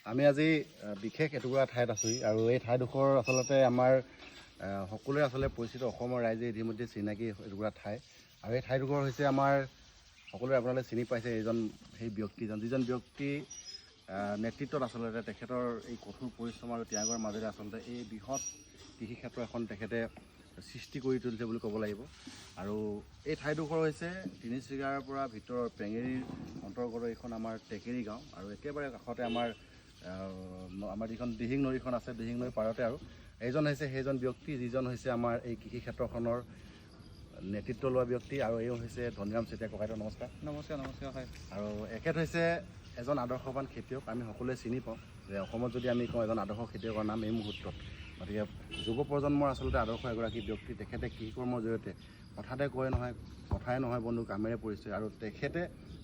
আমি আজি বিশেষ এটুকুৰা ঠাইত আছোঁ আৰু এই ঠাইডোখৰ আচলতে আমাৰ সকলোৱে আচলতে পৰিচিত অসমৰ ৰাইজে ইতিমধ্যে চিনাকি এটুকুৰা ঠাই আৰু এই ঠাইডোখৰ হৈছে আমাৰ সকলোৱে আপোনালোকে চিনি পাইছে এইজন সেই ব্যক্তিজন যিজন ব্যক্তি নেতৃত্বত আচলতে তেখেতৰ এই কঠোৰ পৰিশ্ৰম আৰু ত্যাগৰ মাজেৰে আচলতে এই বৃহৎ কৃষি ক্ষেত্ৰ এখন তেখেতে সৃষ্টি কৰি তুলিছে বুলি ক'ব লাগিব আৰু এই ঠাইডোখৰ হৈছে তিনিচুকীয়াৰ পৰা ভিতৰৰ পেঙেৰিৰ অন্তৰ্গত এইখন আমাৰ টেকেৰী গাঁও আৰু একেবাৰে কাষতে আমাৰ যিখন দিহিং নদীখন আছে দিহিং নদীৰ পাৰতে আৰু এইজন হৈছে সেইজন ব্যক্তি যিজন হৈছে আমাৰ এই কৃষি ক্ষেত্ৰখনৰ নেতৃত্ব লোৱা ব্যক্তি আৰু এই হৈছে ধনীৰাম চেতিয়া ককাইদেউ নমস্কাৰ। নমস্কাৰ নমস্কাৰ হয়। আৰু এখেত হৈছে এজন আদৰ্শৱান খেতিয়ক। আমি সকলোৱে চিনি পাওঁ যে অসমত যদি আমি কওঁ এজন আদৰ্শ খেতিয়কৰ নাম এই মুহূৰ্তত, গতিকে যুৱ প্ৰজন্মৰ আচলতে আদৰ্শ এগৰাকী ব্যক্তি। তেখেতে কৃষি কৰ্মৰ জৰিয়তে কথাতে কয় নহয় কথাই নহয় বন্ধু কামেৰে পৰিছে আৰু তেখেতে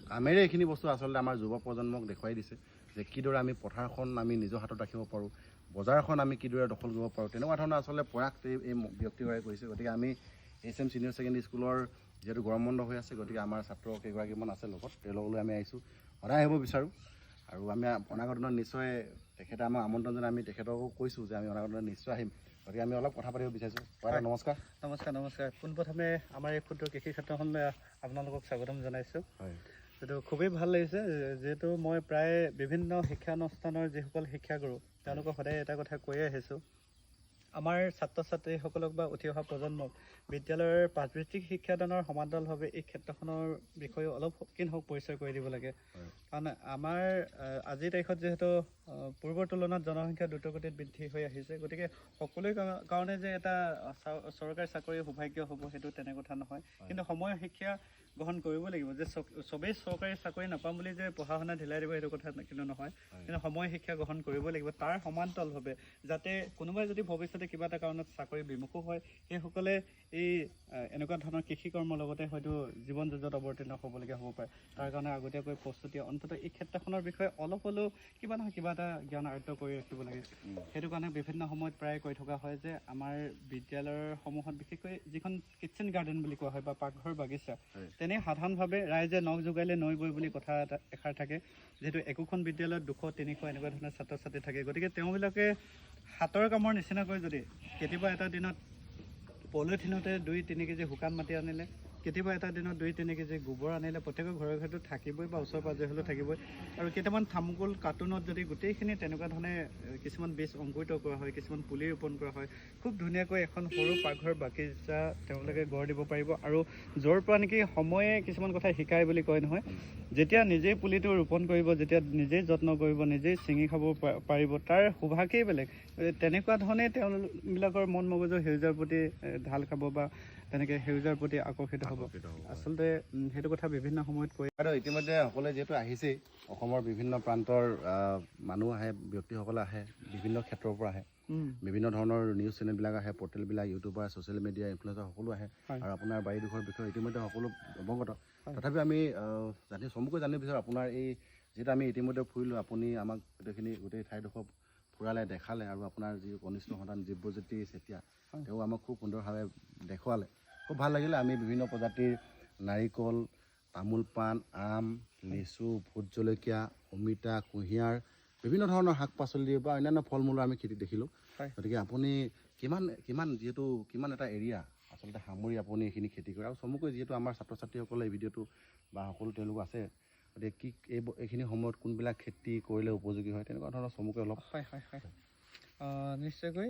কামেৰে এইখিনি বস্তু আচলতে আমাৰ যুৱ প্ৰজন্মক দেখুৱাই দিছে যে কিদৰে আমি পথাৰখন আমি নিজৰ হাতত ৰাখিব পাৰোঁ, বজাৰখন আমি কিদৰে দখল কৰিব পাৰোঁ, তেনেকুৱা ধৰণৰ আচলতে প্ৰয়াস এই ব্যক্তিগৰাকীয়ে কৰিছে। গতিকে আমি SM ছিনিয়ৰ ছেকেণ্ডেৰী স্কুলৰ যিহেতু গৰম বন্ধ হৈ আছে, গতিকে আমাৰ ছাত্ৰ কেইগৰাকীমান আছে লগত, তেওঁলোকলৈ আমি আহিছোঁ, সদায় আহিব বিচাৰোঁ আৰু আমি অনাগত দিনত নিশ্চয় তেখেতে আমাক আমন্ত্ৰণ জনাই আমি তেখেতকো কৈছোঁ যে আমি অনাগত দিনত নিশ্চয় আহিম। গতিকে আমি অলপ কথা পাতিব বিচাৰিছোঁ। নমস্কাৰ। নমস্কাৰ নমস্কাৰ। পোনপ্ৰথমে আমাৰ এই ক্ষুদ্ৰ কৃষি ক্ষেত্ৰখনলৈ আপোনালোকক স্বাগতম জনাইছোঁ। হয়, এইটো খুবেই ভাল লাগিছে, যিহেতু মই প্ৰায় বিভিন্ন শিক্ষানুষ্ঠানৰ যিসকল শিক্ষাগুৰু তেওঁলোকক সদায় এটা কথা কৈয়ে আহিছোঁ, আমাৰ ছাত্ৰ ছাত্ৰীসকলক বা উঠি অহা প্ৰজন্মক বিদ্যালয়ৰ পাঠভিত্তিক শিক্ষাদানৰ সমান্তৰালভাৱে এই ক্ষেত্ৰখনৰ বিষয়ে অলপ হওক পৰিচয় কৰি দিব লাগে। কাৰণ আমাৰ আজিৰ তাৰিখত যিহেতু পূৰ্বৰ তুলনাত জনসংখ্যা দ্ৰুতগতিত বৃদ্ধি হৈ আহিছে, গতিকে সকলোৰে কাৰণে যে এটা চৰকাৰী চাকৰি সৌভাগ্য হ'ব সেইটো তেনে কথা নহয়। কিন্তু সময় শিক্ষা গ্ৰহণ কৰিব লাগিব। যে চবেই চৰকাৰী চাকৰি নাপাম বুলি যে পঢ়া শুনা ঢিলাই দিব সেইটো কথা কিন্তু নহয়, কিন্তু সময় শিক্ষা গ্ৰহণ কৰিব লাগিব। তাৰ সমান্তৰালভাৱে যাতে কোনোবাই যদি ভৱিষ্যতে কিবা এটা কাৰণত চাকৰি বিমুখো হয়, সেইসকলে এই এনেকুৱা ধৰণৰ কৃষি কৰ্মৰ লগতে হয়তো জীৱন যুঁজত অৱতীৰ্ণ হ'বলগীয়া হ'ব পাৰে। তাৰ কাৰণে আগতীয়াকৈ প্ৰস্তুতি অন্ততঃ এই ক্ষেত্ৰখনৰ বিষয়ে অলপ হ'লেও কিবা নহয় কিবা এটা জ্ঞান আয়ত্ব কৰি ৰাখিব লাগে। সেইটো কাৰণে বিভিন্ন সময়ত প্ৰায় কৈ থকা হয় যে আমাৰ বিদ্যালয়সমূহত বিশেষকৈ যিখন কিটচেন গাৰ্ডেন বুলি কোৱা হয় বা পাকঘৰ বাগিচা, তেনে সাধাৰণভাৱে ৰাইজে নখ যোগাইলে নৈ বৈ বুলি কথা এষাৰ থাকে। যিহেতু একোখন বিদ্যালয়ত 200-300 এনেকুৱা ধৰণৰ ছাত্ৰ ছাত্ৰী থাকে, গতিকে তেওঁবিলাকে হাতৰ কামৰ নিচিনাকৈ যদি কেতিয়াবা এটা দিনত পলিথিনতে 2-3 কেজি শুকান মাটি আনিলে, কেতিয়াবা এটা দিনত 2-3 কেজি গোবৰ আনিলে, প্ৰত্যেকৰ ঘৰে ঘৰেতো থাকিবই বা ওচৰে পাঁজৰে হ'লেও থাকিবই। আৰু কেইটামান থাৰ্মোকোল কাৰ্টুনত যদি গোটেইখিনি তেনেকুৱা ধৰণে কিছুমান বীজ অংকুৰিত কৰা হয়, কিছুমান পুলি ৰোপণ কৰা হয়, খুব ধুনীয়াকৈ এখন সৰু পাকঘৰ বাগিচা তেওঁলোকে গঢ় দিব পাৰিব। আৰু য'ৰ পৰা নেকি সময়ে কিছুমান কথা শিকায় বুলি কয় নহয়, যেতিয়া নিজেই পুলিটো ৰোপণ কৰিব, যেতিয়া নিজেই যত্ন কৰিব, নিজেই ছিঙি খাব পাৰিব, তাৰ সুভাষেই বেলেগ। তেনেকুৱা ধৰণে তেওঁবিলাকৰ মন মগজু সেউজীয়াৰ প্ৰতি ঢাল খাব বা তেনেকৈ সেউজীয়াৰ প্ৰতি আকৰ্ষিত হ'ব। আচলতে সেইটো কথা বিভিন্ন সময়ত কৈ ইতিমধ্যে সকলোৱে যিহেতু আহিছেই, অসমৰ বিভিন্ন প্ৰান্তৰ মানুহ আহে, ব্যক্তিসকলে আহে, বিভিন্ন ক্ষেত্ৰৰ পৰা আহে, বিভিন্ন ধৰণৰ নিউজ চেনেলবিলাক আহে, পৰ্টেলবিলাক, ইউটিউবাৰ, ছ'চিয়েল মিডিয়া ইনফ্লুৱেঞ্চাৰ সকলো আহে আৰু আপোনাৰ বাৰীডোখৰ বিষয়ে ইতিমধ্যে সকলো অৱগত। তথাপিও আমি চমুকৈ জানিব বিচাৰোঁ আপোনাৰ এই যিহেতু আমি ইতিমধ্যে ফুৰিলোঁ, আপুনি আমাক গোটেই ঠাইডোখৰ ফুৰালে, দেখালে আৰু আপোনাৰ যি কনিষ্ঠ সন্তান দিব্যজ্যোতি চেতিয়া তেওঁ আমাক খুব সুন্দৰভাৱে দেখুৱালে, খুব ভাল লাগিলে। আমি বিভিন্ন প্ৰজাতিৰ নাৰিকল, তামোল পাণ, আম, লিচু, ভোট জলকীয়া, অমিতা, কুঁহিয়াৰ, বিভিন্ন ধৰণৰ শাক পাচলি বা অন্যান্য ফল মূলৰ আমি খেতি দেখিলোঁ। গতিকে আপুনি যিহেতু কিমান এটা এৰিয়া আচলতে সামৰি আপুনি এইখিনি খেতি কৰে আৰু চমুকৈ যিহেতু আমাৰ ছাত্ৰ ছাত্ৰীসকলে এই ভিডিঅ'টো বা সকলো তেওঁলোক আছে, গতিকে এইখিনি সময়ত কোনবিলাক খেতি কৰিলে উপযোগী হয় তেনেকুৱা ধৰণৰ চমুকৈ অলপ। নিশ্চয়কৈ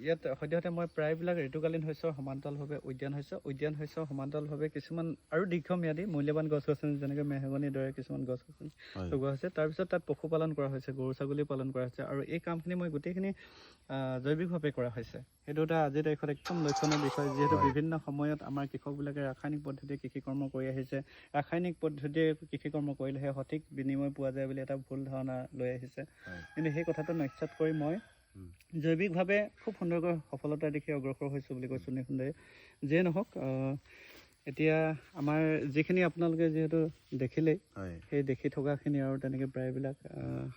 ইয়াত সদ্যহতে মই প্ৰায়বিলাক ঋতুকালীন শস্যৰ সমান্তৰালভাৱে উদ্যান শস্যৰ সমান্তৰালভাৱে কিছুমান আৰু দীৰ্ঘম্যাদী মূল্যৱান গছ গছনি যেনেকৈ মেহগনিৰ দৰে কিছুমান গছ গছনি লগোৱা হৈছে। তাৰপিছত তাত পশুপালন কৰা হৈছে, গৰু ছাগলী পালন কৰা হৈছে আৰু এই কামখিনি মই গোটেইখিনি জৈৱিকভাৱে কৰা হৈছে। সেইটো এটা আজিৰ তাৰিখত একদম লক্ষণীয় বিষয়, যিহেতু বিভিন্ন সময়ত আমাৰ কৃষকবিলাকে ৰাসায়নিক পদ্ধতিৰে কৃষি কৰ্ম কৰি আহিছে। ৰাসায়নিক পদ্ধতিৰে কৃষি কৰ্ম কৰিলেহে সঠিক বিনিময় পোৱা যায় বুলি এটা ভুল ধাৰণা লৈ আহিছে। কিন্তু সেই কথাটো নস্যাৎ কৰি মই জৈৱিকভাৱে খুব সুন্দৰকৈ সফলতাৰ দিশে অগ্ৰসৰ হৈছোঁ বুলি কৈছোঁ নিঃসন্দেহে। যিয়ে নহওক, এতিয়া আমাৰ যিখিনি আপোনালোকে যিহেতু দেখিলেই, সেই দেখি থকাখিনি আৰু তেনেকৈ প্ৰায়বিলাক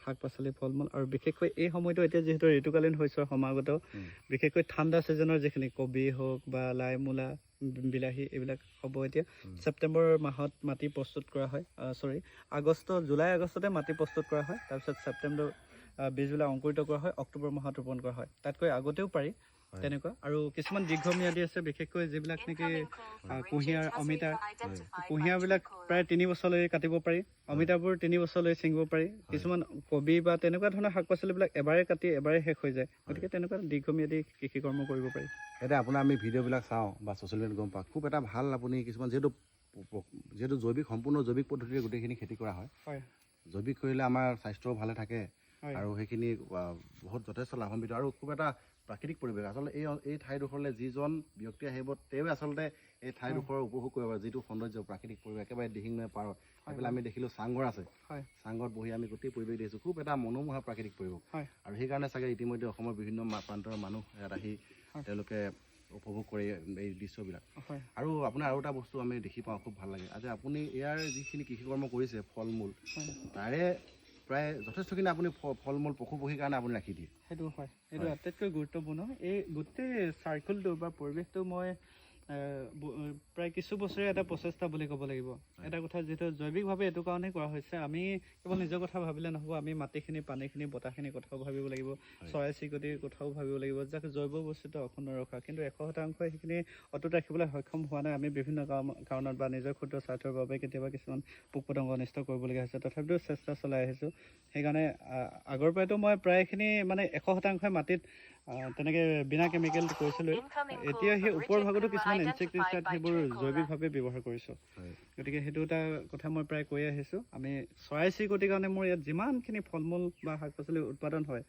শাক পাচলি, ফল মূল আৰু বিশেষকৈ এই সময়টো এতিয়া যিহেতু ঋতুকালীন শস্যৰ সমাগত, বিশেষকৈ ঠাণ্ডা ছিজনৰ যিখিনি কবি হওক বা লাই, মূলা, বিলাহী এইবিলাক হ'ব। এতিয়া ছেপ্টেম্বৰ মাহত মাটি প্ৰস্তুত কৰা হয়, জুলাই আগষ্টতে মাটি প্ৰস্তুত কৰা হয়। তাৰপিছত বীজবিলাক অংকুৰিত কৰা হয়, অক্টোবৰ মাহত ৰোপণ কৰা হয়। তাতকৈ আগতেও পাৰি তেনেকুৱা। আৰু কিছুমান দীৰ্ঘম্যাদী আছে, বিশেষকৈ যিবিলাক নেকি কুঁহিয়াৰ, অমিতা। কুঁহিয়াৰবিলাক প্ৰায় 3 বছৰলৈ কাটিব পাৰি, অমিতাবোৰ 3 বছৰলৈ ছিঙিব পাৰি। কিছুমান কবি বা তেনেকুৱা ধৰণৰ শাক পাচলিবিলাক এবাৰে কাটি এবাৰে শেষ হৈ যায়, গতিকে তেনেকুৱা দীৰ্ঘম্যাদী কৃষি কৰ্ম কৰিব পাৰি। এতিয়া আপোনাৰ আমি ভিডিঅ'বিলাক চাওঁ বা ছ'চিয়েল মিডিয়াত গম পাওঁ, খুব এটা ভাল আপুনি কিছুমান যিহেতু জৈৱিক, সম্পূৰ্ণ জৈৱিক পদ্ধতিৰে গোটেইখিনি খেতি কৰা হয়। জৈৱিক কৰিলে আমাৰ স্বাস্থ্যও ভালে থাকে আৰু সেইখিনি বহুত যথেষ্ট লাভান্বিত আৰু খুব এটা প্ৰাকৃতিক পৰিৱেশ। আচলতে এই ঠাইডোখৰলৈ যিজন ব্যক্তি আহিব তেওঁৱে আচলতে এই ঠাইডোখৰ উপভোগ কৰিব, যিটো সৌন্দৰ্য প্ৰাকৃতিক পৰিৱেশ একেবাৰে দিহিং নৈ পাৰত। এইফালে আমি দেখিলোঁ চাংঘৰ আছে, চাংঘৰত বহি আমি গোটেই পৰিৱেশ দেখিছোঁ, খুব এটা মনোমোহা প্ৰাকৃতিক পৰিৱেশ। আৰু সেইকাৰণে চাগে ইতিমধ্যে অসমৰ বিভিন্ন প্ৰান্তৰ মানুহ ইয়াত আহি তেওঁলোকে উপভোগ কৰে এই দৃশ্যবিলাক। আৰু আপোনাৰ আৰু এটা বস্তু আমি দেখি পাওঁ, খুব ভাল লাগে। আজি আপুনি ইয়াৰ যিখিনি কৃষি কৰ্ম কৰিছে, ফল মূল, তাৰে প্ৰায় যথেষ্টখিনি আপুনি ফল মূল পশু পক্ষীৰ কাৰণে আপুনি ৰাখি দিয়ে। সেইটো হয়, সেইটো আটাইতকৈ গুৰুত্বপূৰ্ণ। এই গোটেই চাৰ্কুলটো বা পৰিৱেশটো মই প্ৰায় কিছু বছৰে এটা প্ৰচেষ্টা বুলি ক'ব লাগিব। এটা কথা, যিহেতু জৈৱিকভাৱে এইটো কাৰণেই কৰা হৈছে, আমি কেৱল নিজৰ কথা ভাবিলে নহ'ব, আমি মাটিখিনি, পানীখিনি, বতাহখিনিৰ কথাও ভাবিব লাগিব, চৰাই চিৰিকটিৰ কথাও ভাবিব লাগিব, যাক জৈৱ বস্তুটো অক্ষুণ্ণ ৰখা। কিন্তু 100% সেইখিনি অটুট ৰাখিবলৈ সক্ষম হোৱা নাই। আমি বিভিন্ন কাৰণত বা নিজৰ ক্ষুদ্ৰ স্বাৰ্থৰ বাবে কেতিয়াবা কিছুমান পোক পতংগ অনিষ্ট কৰিবলগীয়া হৈছে, তথাপিতো চেষ্টা চলাই আহিছোঁ। সেইকাৰণে আগৰ পৰাইতো মই প্ৰায়খিনি মানে 100% মাটিত তেনেকৈ বিনা কেমিকেল কৰিছিলোঁ। এতিয়া সেই ওপৰ ভাগতো কিছুমান ইনচেক্টিচাইড সেইবোৰ জৈৱিকভাৱে ব্যৱহাৰ কৰিছোঁ। গতিকে সেইটো এটা কথা মই প্ৰায় কৈ আহিছোঁ। আমি চৰাই চিৰিকটিৰ কাৰণে মোৰ ইয়াত যিমানখিনি ফল মূল বা শাক পাচলি উৎপাদন হয়,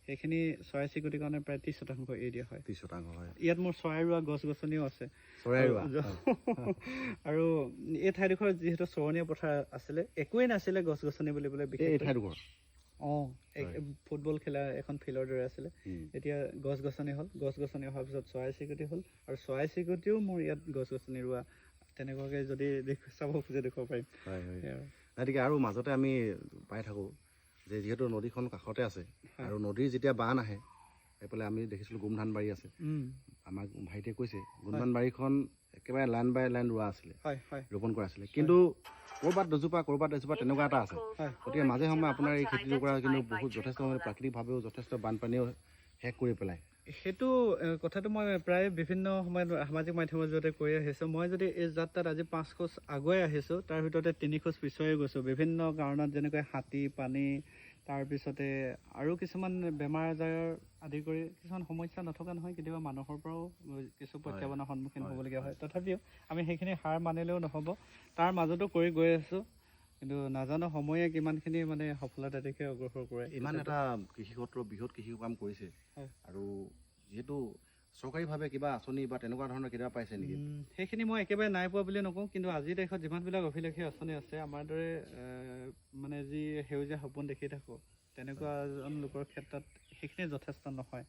সেইখিনি চৰাই চিৰিকটিৰ কাৰণে প্ৰায় 30% এৰি দিয়া হয়। 30% হয়। ইয়াত মোৰ চৰাই ৰোৱা গছ গছনিও আছে। আৰু এই ঠাইডোখৰ যিহেতু চৰণীয়া পথাৰ আছিলে, একোৱেই নাছিলে গছ গছনি বুলিবলৈ বিশেষ। ফুটবল খেলা এখন ফিল্ডৰ দৰে আছিলে। এতিয়া গছ গছনি হ'ল, গছ গছনি অহাৰ পিছত চৰাই চিৰিকটি হ'ল, আৰু চৰাই চিৰিকটিও মোৰ ইয়াত গছ গছনি ৰোৱা তেনেকুৱাকৈ যদি চাব খোজে দেখুৱাব পাৰিম। গতিকে আৰু মাজতে আমি পাই থাকোঁ যে যিহেতু নদীখন কাষতে আছে আৰু নদীৰ যেতিয়া বান আহে, এইফালে আমি দেখিছিলোঁ গোমধানবাৰী আছে, আমাক ভাইটিয়ে কৈছে গোমধানবাৰীখন একেবাৰে লাইন বাই লাইন ৰোৱা আছিলে, ৰোপণ কৰা আছিলে, কিন্তু ক'ৰবাত দুজোপা তেনেকুৱা এটা আছে। গতিকে মাজে সময়ে আপোনাৰ এই খেতিটো কৰা কিন্তু বহুত যথেষ্ট প্ৰাকৃতিকভাৱেও যথেষ্ট বানপানীও শেষ কৰি পেলায়। সেইটো কথাটো মই প্ৰায় বিভিন্ন সময়ত সামাজিক মাধ্যমৰ জৰিয়তে কৈ আহিছোঁ। মই যদি এই যাত্ৰাত আজি 5 খোজ আগুৱাই আহিছোঁ, তাৰ ভিতৰতে 3 খোজ পিছুৱাই গৈছোঁ বিভিন্ন কাৰণত, যেনেকৈ হাতী, পানী, তাৰপিছতে আৰু কিছুমান বেমাৰ আজাৰৰ আদি কৰি কিছুমান সমস্যা নথকা নহয়, কেতিয়াবা মানুহৰ পৰাও কিছু প্ৰত্যাহ্বানৰ সন্মুখীন হ'বলগীয়া হয়। তথাপিও আমি সেইখিনি হাৰ মানিলেও নহ'ব, তাৰ মাজতো কৰি গৈ আছোঁ। কিন্তু নাজানো সময়ে কিমানখিনি মানে সফলতাৰ দিশে অগ্ৰসৰ কৰে। ইমান এটা কৃষিক্ষেত্ৰ বৃহৎ কৃষি কাম কৰিছে, আৰু যিহেতু চৰকাৰীভাৱে কিবা আঁচনি বা তেনেকুৱা ধৰণৰ কেতিয়াবা পাইছে নেকি? সেইখিনি মই একেবাৰে নাই পোৱা বুলি নকওঁ, কিন্তু আজিৰ দেশত যিমানবিলাক অভিলাষী আঁচনি আছে, আমাৰ দৰে মানে যি সেউজীয়া সপোন দেখি থাকোঁ, তেনেকুৱা এজন লোকৰ ক্ষেত্ৰত সেইখিনি যথেষ্ট নহয়।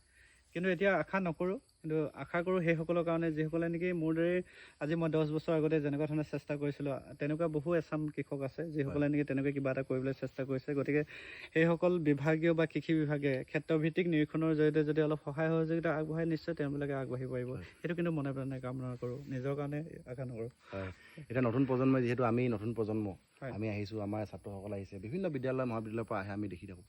কিন্তু এতিয়া আশা নকৰোঁ, কিন্তু আশা কৰোঁ সেইসকলৰ কাৰণে যিসকলে নেকি মোৰ দৰে আজি মই 10 বছৰ আগতে যেনেকুৱা ধৰণে চেষ্টা কৰিছিলোঁ, তেনেকুৱা বহু এচাম কৃষক আছে যিসকলে নেকি তেনেকৈ কিবা এটা কৰিবলৈ চেষ্টা কৰিছে। গতিকে সেইসকল বিভাগীয় বা কৃষি বিভাগে ক্ষেত্ৰভিত্তিক নিৰীক্ষণৰ জৰিয়তে যদি অলপ সহায় সহযোগিতা আগবঢ়াই, নিশ্চয় তেওঁলোকে আগবাঢ়িব পাৰিব। সেইটো কিন্তু মনে প্ৰাণে কামনা কৰোঁ, নিজৰ কাৰণে আশা নকৰোঁ। এতিয়া নতুন প্ৰজন্মই, যিহেতু আমি নতুন প্ৰজন্ম, আমি আহিছোঁ, আমাৰ ছাত্ৰসকল আহিছে, বিভিন্ন বিদ্যালয় মহাবিদ্যালয়ৰ পৰা আহে, আমি দেখি থাকোঁ।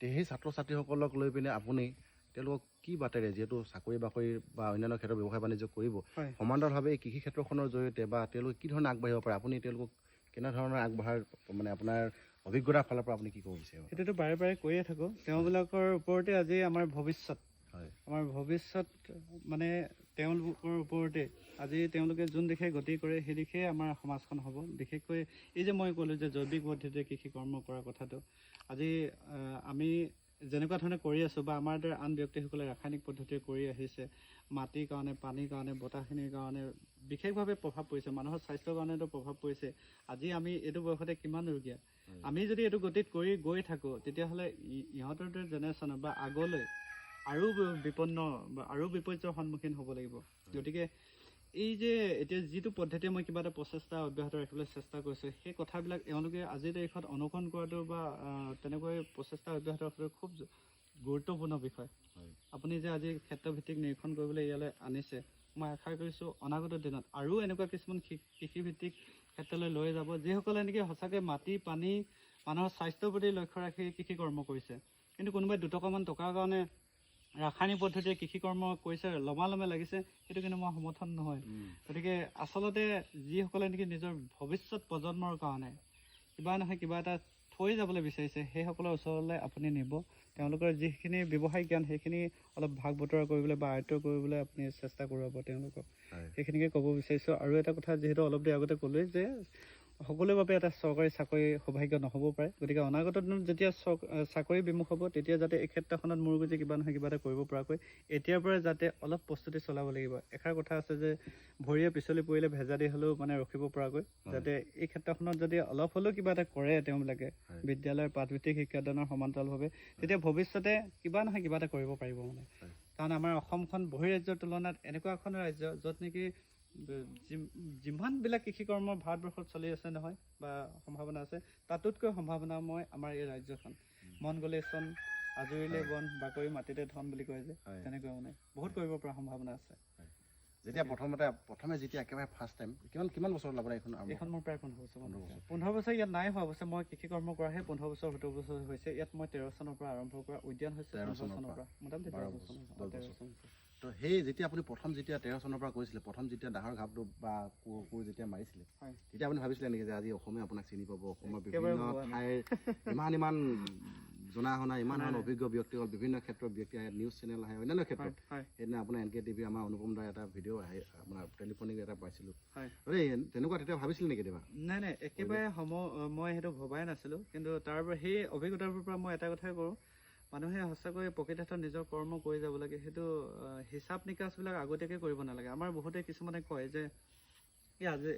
সেই ছাত্ৰ ছাত্ৰীসকলক লৈ পিনে আপুনি তেওঁলোকক কি বাটেৰে, যিহেতু চাকৰি বাকৰি বা অন্যান্য ক্ষেত্ৰত ব্যৱসায় বাণিজ্য কৰিব, সমান্তৰালভাৱে এই কৃষি ক্ষেত্ৰখনৰ জৰিয়তে বা তেওঁলোকে কি ধৰণে আগবাঢ়িব পাৰে, আপুনি তেওঁলোকক কেনেধৰণৰ আগবঢ়াৰ মানে আপোনাৰ অভিজ্ঞতাৰ ফালৰ পৰা আপুনি কি ক'ব বিচাৰিব? সেইটোতো বাৰে বাৰে কৈয়ে থাকোঁ, তেওঁবিলাকৰ ওপৰতে আজি আমাৰ ভৱিষ্যত। আমাৰ ভৱিষ্যত মানে তেওঁলোকৰ ওপৰতে আজি তেওঁলোকে যোন দিশে গতি কৰে, সেই দিশে আমাৰ সমাজখন হ'ব। বিশেষকৈ এই যে মই ক'লোঁ যে জৈৱিক পদ্ধতিৰে কৃষি কৰ্ম কৰাৰ কথাটো, আজি আমি যেনেকুৱা ধৰণে কৰি আছোঁ বা আমাৰ দৰে আন ব্যক্তিসকলে ৰাসায়নিক পদ্ধতিৰে কৰি আহিছে, মাটিৰ কাৰণে, পানীৰ কাৰণে, বতাহখিনিৰ কাৰণে বিশেষভাৱে প্ৰভাৱ পৰিছে, মানুহৰ স্বাস্থ্যৰ কাৰণেতো প্ৰভাৱ পৰিছে। আজি আমি এইটো বয়সতে কিমান ৰোগীয়া, আমি যদি এইটো গতিত কৰি গৈ থাকোঁ, তেতিয়াহ'লে ইহঁতৰ দৰে জেনেৰেশ্যনৰ বা আগলৈ আৰু বিপন্ন বা আৰু বিপৰ্যয়ৰ সন্মুখীন হ'ব লাগিব। গতিকে এই যে এতিয়া যিটো পদ্ধতিৰে মই কিবা এটা প্ৰচেষ্টা অব্যাহত ৰাখিবলৈ চেষ্টা কৰিছোঁ, সেই কথাবিলাক এওঁলোকে আজিৰ তাৰিখত অনুকৰণ কৰাটো বা তেনেকৈ প্ৰচেষ্টা অব্যাহত ৰখাটো খুব গুৰুত্বপূৰ্ণ বিষয়। আপুনি যে আজি ক্ষেত্ৰভিত্তিক নিৰীক্ষণ কৰিবলৈ ইয়ালৈ আনিছে, মই আশা কৰিছোঁ অনাগত দিনত আৰু এনেকুৱা কিছুমান কৃষিভিত্তিক ক্ষেত্ৰলৈ লৈ যাব, যিসকলে নেকি সঁচাকৈ মাটি, পানী মানুহৰ স্বাস্থ্যৰ প্ৰতি লক্ষ্য ৰাখি কৃষি কৰ্ম কৰিছে। কিন্তু কোনোবাই দুটকামান টকাৰ কাৰণে ৰাসায়নিক পদ্ধতিৰে কৃষি কৰ্ম কৰিছে, লমালমে লাগিছে, সেইটো কিন্তু মই সমৰ্থন নহয়। গতিকে আচলতে যিসকলে নেকি নিজৰ ভৱিষ্যত প্ৰজন্মৰ কাৰণে কিবা নহয় কিবা এটা থৈ যাবলৈ বিচাৰিছে, সেইসকলৰ ওচৰলৈ আপুনি নিব। তেওঁলোকৰ যিখিনি ব্যৱসায়িক জ্ঞান সেইখিনি অলপ ভাগ বতৰা কৰিবলৈ বা আয়ত্ব কৰিবলৈ আপুনি চেষ্টা কৰাব তেওঁলোকক। সেইখিনিকে ক'ব বিচাৰিছোঁ। আৰু এটা কথা, যিহেতু অলপ দেৰি আগতে ক'লোৱেই যে সকলোৰে বাবে এটা চৰকাৰী চাকৰি সৌভাগ্য নহ'ব পাৰে। গতিকে অনাগত দিনত যেতিয়া চাকৰি বিমুখ হ'ব, তেতিয়া যাতে এই ক্ষেত্ৰখনত মোৰ গুজি কিবা নহয় কিবা এটা কৰিব পৰাকৈ এতিয়াৰ পৰা যাতে অলপ প্ৰস্তুতি চলাব লাগিব। এষাৰ কথা আছে যে ভৰিয়ে পিছলি পৰিলে ভেজা দি হ'লেও মানে ৰখিব পৰাকৈ, যাতে এই ক্ষেত্ৰখনত যদি অলপ হ'লেও কিবা এটা কৰে তেওঁবিলাকে বিদ্যালয়ৰ পাঠভিত্তিক শিক্ষাদানৰ সমান্তৰালভাৱে, তেতিয়া ভৱিষ্যতে কিবা নহয় কিবা এটা কৰিব পাৰিব মানে। কাৰণ আমাৰ অসমখন বহিৰাজ্যৰ তুলনাত এনেকুৱা এখন ৰাজ্য য'ত নেকি যিমানবিলাক কৃষি কৰ্ম ভাৰতবৰ্ষত চলি আছে নহয় বা সম্ভাৱনা আছে, তাতোতকৈ সম্ভাৱনাময় আমাৰ এই ৰাজ্যখন। মন গ'লে চন, আজৰিলে বন, বাকৰি মাটিতে ধন বুলি কয় যে, তেনেকৈ মানে বহুত কৰিব পৰা সম্ভাৱনা আছে। যেতিয়া প্ৰথমে যেতিয়া একেবাৰে ফাৰ্ষ্ট টাইম কিমান বছৰ হ'ল আপোনাৰ এইখন মোৰ প্ৰায় 15 বছৰ 15 বছৰ ইয়াত নাই হোৱা। অৱশ্যে মই কৃষি কৰ্ম কৰাহে 15 বছৰ 17 বছৰ হৈছে। ইয়াত মই 13 চনৰ পৰা আৰম্ভ কৰা, উদ্যান হৈছে 13 চনৰ পৰা, মোটামুটি 13 বছৰ। তো সেই যেতিয়া আপুনি প্ৰথম যেতিয়া 13 চনৰ পৰা কৰিছিলে, প্ৰথম যেতিয়া ডাঙৰ ঘাপটো বা কোৰ যেতিয়া মাৰিছিলে, তেতিয়া আপুনি ভাবিছিলে নেকি যে আজি অসমে আপোনাক চিনি পাব, অসমৰ বিভিন্ন ঠাইৰ ইমান জনা শুনা ইমান অভিজ্ঞ ব্যক্তিসকল, বিভিন্ন ক্ষেত্ৰৰ ব্যক্তি আহে, নিউজ চেনেল আহে, অন্যান্য ক্ষেত্ৰত। সেইদিনা আপোনাৰ NKTV আমাৰ অনুপম দাৰ এটা ভিডিঅ' আহে, আপোনাৰ টেলিফোনিক এটা পাইছিলোঁ। তেনেকুৱা তেতিয়া ভাবিছিলে নেকি কেতিয়াবা? নাই, একেবাৰে মই সেইটো ভবাই নাছিলোঁ। কিন্তু তাৰ পৰা সেই অভিজ্ঞতাৰ পৰা মই এটা কথাই কৰোঁ, মানুহে সঁচাকৈ প্ৰকৃতাৰ্থত নিজৰ কৰ্ম কৰি যাব লাগে। সেইটো হিচাপ নিকাচবিলাক আগতীয়াকৈ কৰিব নালাগে। আমাৰ বহুতে কিছুমানে কয় যে এই আজি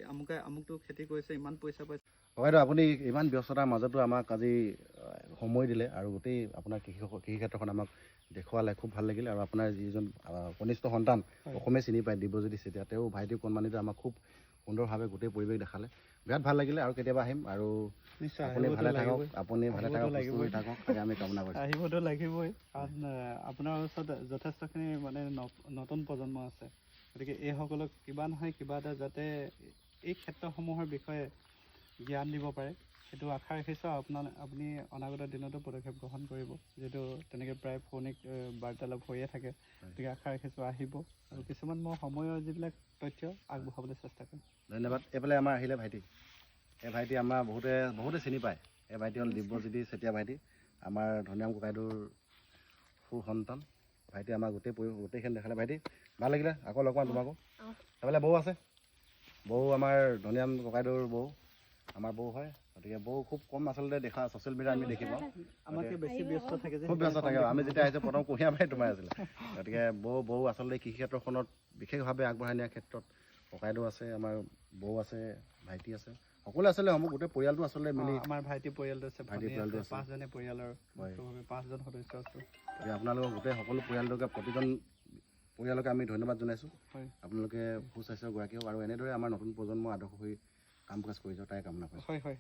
আমুকটো খেতি কৰিছে, ইমান পইচা পাইছে। বাইদেউ, আপুনি ইমান ব্যস্ততাৰ মাজতো আমাক আজি সময় দিলে আৰু গোটেই আপোনাৰ কৃষি ক্ষেত্ৰখন আমাক দেখুৱালে, খুব ভাল লাগিলে। আৰু আপোনাৰ যিজন কনিষ্ঠ সন্তান, অসমে চিনি পায়, দিব্যজ্যোতি চেতিয়া, তেওঁ ভাইটি কণমানিত আমাক খুব সুন্দৰভাৱে গোটেই পৰিৱেশ দেখালে, বিৰাট ভাল লাগিলে। আৰু কেতিয়াবা আহিম। আৰু আপুনি ভালে থাকক, সুস্থ হৈ থাকক, আমি কামনা কৰিছোঁ। আহিবতো লাগিবই, কাৰণ আপোনাৰ ওচৰত যথেষ্টখিনি মানে নতুন প্ৰজন্ম আছে। গতিকে এইসকলক কিবা নহয় কিবা এটা যাতে এই ক্ষেত্ৰসমূহৰ বিষয়ে জ্ঞান দিব পাৰে, সেইটো আশা ৰাখিছোঁ। আপুনি অনাগত দিনতো পদক্ষেপ গ্ৰহণ কৰিব, যিহেতু তেনেকৈ প্ৰায় ফোনিক বাৰ্তালাপ হৈয়ে থাকে। গতিকে আশা ৰাখিছোঁ আহিব আৰু কিছুমান মই সময়ৰ যিবিলাক তথ্য আগবঢ়াবলৈ চেষ্টা কৰিম। ধন্যবাদ। এইফালে আমাৰ আহিলে ভাইটি, এই ভাইটি আমাৰ বহুতে চিনি পায়। এই ভাইটি হ'ল দিব্যজ্যোতি চেতিয়া ভাইটি, আমাৰ ধনিৰাম ককাইদেউৰ সুসন্তান ভাইটি। আমাৰ গোটেইখিনি দেখালে। ভাইটি ভাল লাগিলে, আকৌ লগ পাম তোমাকো। সেইফালে বৌ আছে, বৌ আমাৰ ধনিৰাম ককাইদেউৰ বৌ, আমাৰ বৌ হয়। গতিকে বৌ খুব কম আচলতে দেখা, ছ'চিয়েল মিডিয়া আমি দেখি পাওঁ, আমাতকৈ বেছি ব্যস্ত থাকে, খুব ব্যস্ত থাকে। আমি যেতিয়া আহিছোঁ প্ৰথম কুঁহিয়াৰ বাৰীত তোমাৰ আছিলে। গতিকে বৌ আচলতে কৃষি ক্ষেত্ৰখনত বিশেষভাৱে আগবঢ়াই নিয়াৰ ক্ষেত্ৰত ককাইদেউ আছে, আমাৰ বৌ আছে, ভাইটি আছে, সকলোৱে আচলতে গোটেই পৰিয়ালটো আচলতে মিলি, আমাৰ ভাইটি পৰিয়ালটো আছে, 5জনে পৰিয়ালৰ 5জন সদস্য আছে। গতিকে আপোনালোকৰ গোটেই সকলো পৰিয়ালটোকে, প্ৰতিজন পৰিয়ালকে আমি ধন্যবাদ জনাইছোঁ। আপোনালোকে সুস্বাস্থ্যৰ গৰাকী হওক আৰু এনেদৰে আমাৰ নতুন প্ৰজন্মৰ আদৰ্শ হৈ কাম কাজ কৰি যাওক, তাই কামনা কৰিছোঁ।